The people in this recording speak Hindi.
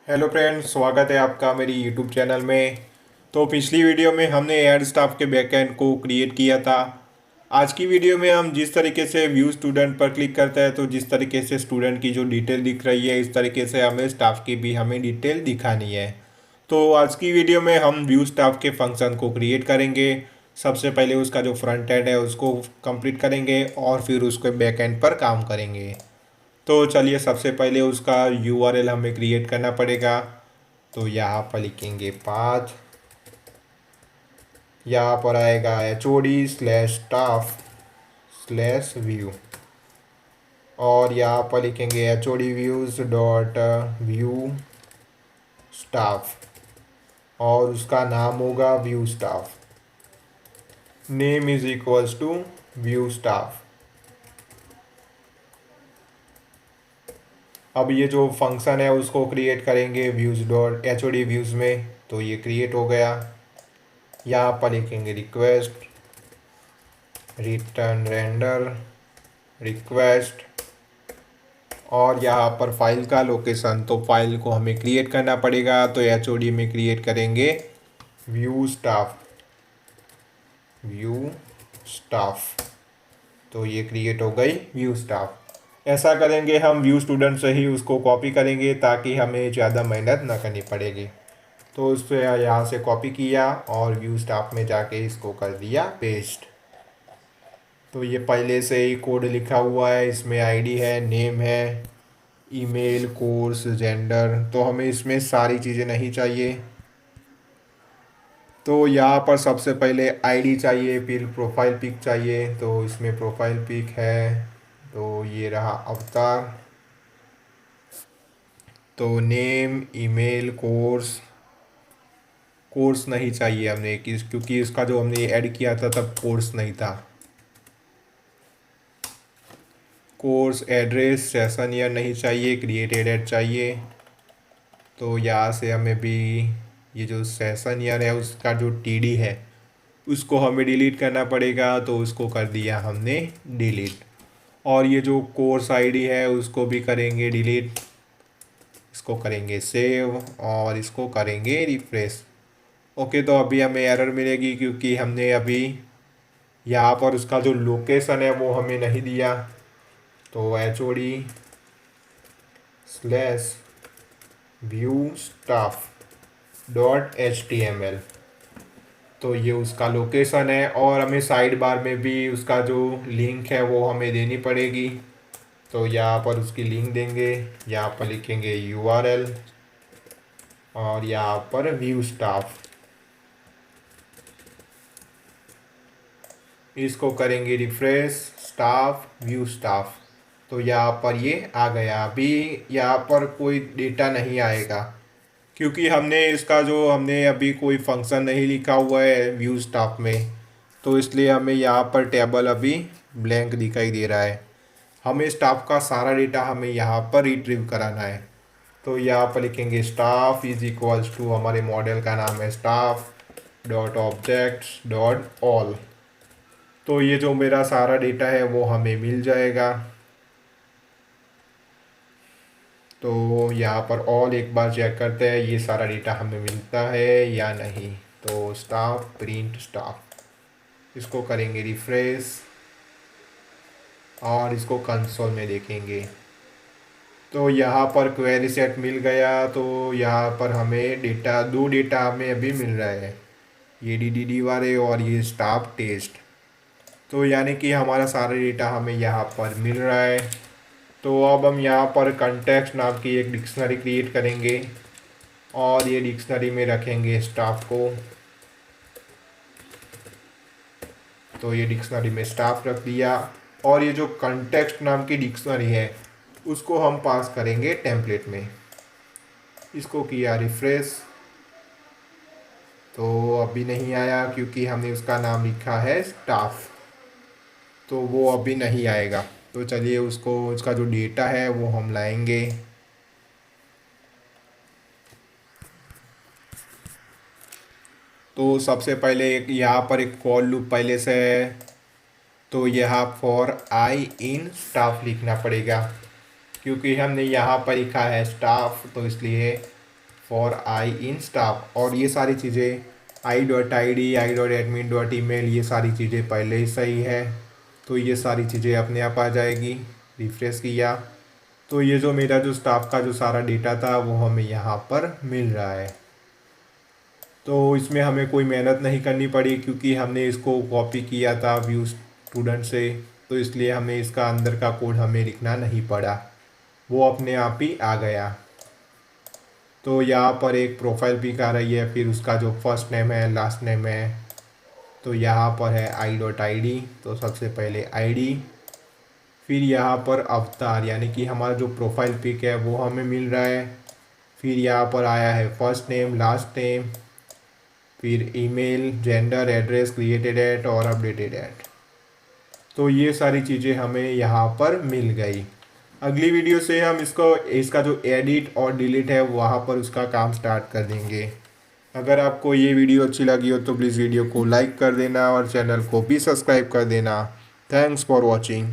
हेलो फ्रेंड्स, स्वागत है आपका मेरी यूट्यूब चैनल में। तो पिछली वीडियो में हमने एड स्टाफ के बैकएंड को क्रिएट किया था। आज की वीडियो में हम जिस तरीके से व्यू स्टूडेंट पर क्लिक करते हैं तो जिस तरीके से स्टूडेंट की जो डिटेल दिख रही है, इस तरीके से हमें स्टाफ की भी हमें डिटेल दिखानी है। तो आज की वीडियो में हम व्यू स्टाफ के फंक्शन को क्रिएट करेंगे। सबसे पहले उसका जो फ्रंट एंड है उसको कंप्लीट करेंगे और फिर उसके बैक एंड पर काम करेंगे। तो चलिए, सबसे पहले उसका यूआरएल हमें क्रिएट करना पड़ेगा। तो यहाँ पर लिखेंगे पाथ, यहाँ पर आएगा HOD/staff/व्यू और यहाँ पर लिखेंगे HOD_views.व्यू स्टाफ और उसका नाम होगा view staff. Name is equals to view staff. अब ये जो फंक्शन है उसको क्रिएट करेंगे व्यूज़.HOD_views में। तो ये क्रिएट हो गया। यहाँ पर लिखेंगे रिक्वेस्ट रिटर्न रेंडर रिक्वेस्ट और यहाँ पर फाइल का लोकेशन, तो फाइल को हमें क्रिएट करना पड़ेगा। तो HOD में क्रिएट करेंगे व्यू स्टाफ। तो ये क्रिएट हो गई व्यू स्टाफ। ऐसा करेंगे हम व्यू स्टूडेंट से ही उसको कॉपी करेंगे ताकि हमें ज़्यादा मेहनत ना करनी पड़ेगी। तो उससे यहाँ से कॉपी किया और व्यू स्टाफ में जाके इसको कर दिया पेस्ट। तो ये पहले से ही कोड लिखा हुआ है, इसमें आईडी है, नेम है, ईमेल, कोर्स, जेंडर। तो हमें इसमें सारी चीज़ें नहीं चाहिए। तो यहाँ पर सबसे पहले आईडी चाहिए, फिर प्रोफाइल पिक चाहिए। तो इसमें प्रोफाइल पिक है, तो ये रहा अवतार। तो नेम, ईमेल, कोर्स नहीं चाहिए हमने क्योंकि इसका जो हमने ऐड किया था तब कोर्स नहीं था। कोर्स, एड्रेस, सेशन ईयर नहीं चाहिए, क्रिएट एडेड चाहिए। तो यहाँ से हमें भी ये जो सेशन ईयर है उसका जो टीडी है उसको हमें डिलीट करना पड़ेगा। तो उसको कर दिया हमने डिलीट। और ये जो कोर्स आईडी है उसको भी करेंगे डिलीट। इसको करेंगे सेव और इसको करेंगे रिफ्रेश। ओके, तो अभी हमें एरर मिलेगी क्योंकि हमने अभी यहाँ पर उसका जो लोकेशन है वो हमें नहीं दिया। तो HOD/viewstaff.html, तो ये उसका लोकेशन है। और हमें साइड बार में भी उसका जो लिंक है वो हमें देनी पड़ेगी। तो यहाँ पर उसकी लिंक देंगे, यहाँ पर लिखेंगे URL और यहाँ पर व्यू स्टाफ। इसको करेंगे रिफ्रेश, स्टाफ, व्यू स्टाफ। तो यहाँ पर ये आ गया। अभी यहाँ पर कोई डेटा नहीं आएगा क्योंकि हमने अभी कोई फंक्शन नहीं लिखा हुआ है व्यू स्टाफ में। तो इसलिए हमें यहाँ पर टेबल अभी ब्लैंक दिखाई दे रहा है। हमें स्टाफ का सारा डेटा हमें यहाँ पर रिट्रीव कराना है। तो यहाँ पर लिखेंगे स्टाफ इज इक्वल्स टू, हमारे मॉडल का नाम है staff.objects.all। तो ये जो मेरा सारा डेटा है वो हमें मिल जाएगा। तो यहाँ पर ऑल एक बार चेक करते हैं ये सारा डेटा हमें मिलता है या नहीं। तो स्टाफ, प्रिंट स्टाफ, इसको करेंगे रिफ्रेश और इसको कंसोल में देखेंगे। तो यहाँ पर क्वेरी सेट मिल गया। तो यहाँ पर हमें दो डेटा हमें अभी मिल रहा है, ये DDD वाले और ये स्टाफ टेस्ट। तो यानी कि हमारा सारा डेटा हमें यहाँ पर मिल रहा है। तो अब हम यहाँ पर कंटेक्स्ट नाम की एक डिक्शनरी क्रिएट करेंगे और ये डिक्शनरी में रखेंगे स्टाफ को। तो ये डिक्शनरी में स्टाफ रख दिया और ये जो कंटेक्स्ट नाम की डिक्शनरी है उसको हम पास करेंगे टेम्पलेट में। इसको किया रिफ्रेश, तो अभी नहीं आया क्योंकि हमने उसका नाम लिखा है स्टाफ। तो वो अभी नहीं आएगा। तो चलिए उसका जो डेटा है वो हम लाएंगे। तो सबसे पहले यहाँ पर एक फॉर लूप पहले से है। तो यहाँ फॉर आई इन स्टाफ लिखना पड़ेगा क्योंकि हमने यहाँ पर लिखा है स्टाफ, तो इसलिए फॉर आई इन स्टाफ, और ये सारी चीज़ें i.id, i.admin.email ये सारी चीज़ें पहले ही सही है। तो ये सारी चीज़ें अपने आप आ जाएगी। रिफ्रेश किया तो ये जो मेरा जो स्टाफ का जो सारा डेटा था वो हमें यहाँ पर मिल रहा है। तो इसमें हमें कोई मेहनत नहीं करनी पड़ी क्योंकि हमने इसको कॉपी किया था व्यू स्टूडेंट से, तो इसलिए हमें इसका अंदर का कोड हमें लिखना नहीं पड़ा, वो अपने आप ही आ गया। तो यहाँ पर एक प्रोफाइल पिक आ रही है, फिर उसका जो फर्स्ट नेम है लास्ट नेम है, तो यहाँ पर है i.id, तो सबसे पहले id, फिर यहाँ पर अवतार यानी कि हमारा जो प्रोफाइल पिक है वो हमें मिल रहा है। फिर यहाँ पर आया है फर्स्ट नेम लास्ट नेम, फिर email, gender, address, created at और अपडेटेड एट। तो ये सारी चीज़ें हमें यहाँ पर मिल गई। अगली वीडियो से हम इसका जो एडिट और डिलीट है वहाँ पर उसका काम स्टार्ट कर देंगे। अगर आपको ये वीडियो अच्छी लगी हो तो प्लीज़ वीडियो को लाइक कर देना और चैनल को भी सब्सक्राइब कर देना। Thanks for watching.